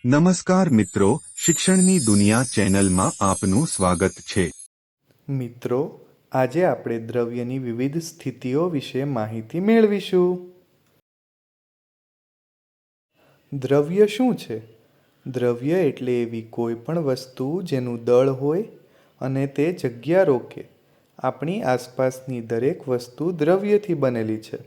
નમસ્કાર મિત્રો, શિક્ષણની દુનિયા ચેનલમાં આપનું સ્વાગત છે। મિત્રો, આજે આપણે દ્રવ્યની વિવિધ સ્થિતિઓ વિશે માહિતી મેળવીશું। દ્રવ્ય શું છે? દ્રવ્ય એટલે એવી કોઈ પણ વસ્તુ જેનું દળ હોય અને તે જગ્યા રોકે। આપણી આસપાસની દરેક વસ્તુ દ્રવ્યથી બનેલી છે।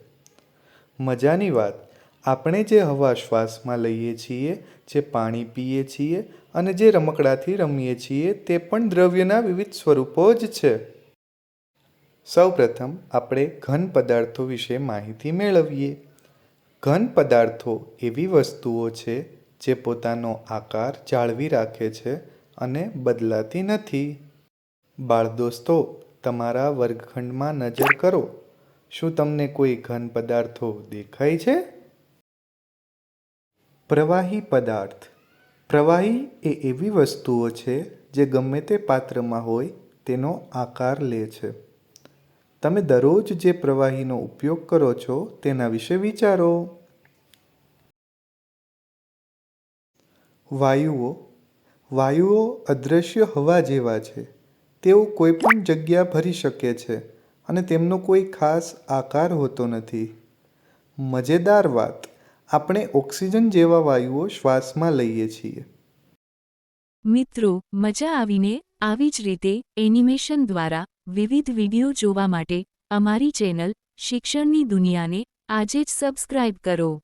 મજાની વાત, આપણે જે હવા શ્વાસમાં લઈએ છીએ, જે પાણી પીએ છીએ અને જે રમકડાથી રમીએ છીએ તે પણ દ્રવ્યના વિવિધ સ્વરૂપો જ છે। સૌપ્રથમ આપણે ઘન પદાર્થો વિશે માહિતી મેળવીએ। ઘન પદાર્થો એવી વસ્તુઓ છે જે પોતાનો આકાર જાળવી રાખે છે અને બદલાતી નથી। બાળ દોસ્તો, તમારા વર્ગખંડમાં નજર કરો। શું તમને કોઈ ઘન પદાર્થો દેખાય છે? પ્રવાહી પદાર્થ। પ્રવાહી એ એવી વસ્તુઓ છે જે ગમે તે પાત્રમાં હોય તેનો આકાર લે છે। તમે દરરોજ જે પ્રવાહીનો ઉપયોગ કરો છો તેના વિશે વિચારો। વાયુઓ। વાયુઓ અદૃશ્ય હવા જેવા છે। તેઓ કોઈ પણ જગ્યા ભરી શકે છે અને તેમનો કોઈ ખાસ આકાર હોતો નથી। મજેદાર વાત, આપણે ઓક્સિજન જેવા વાયુઓ શ્વાસમાં લઈએ છીએ। મિત્રો, મજા આવીને? આવી જ રીતે એનિમેશન દ્વારા વિવિધ વિડીયો જોવા માટે અમારી ચેનલ શિક્ષણની દુનિયાને આજે જ સબસ્ક્રાઇબ કરો।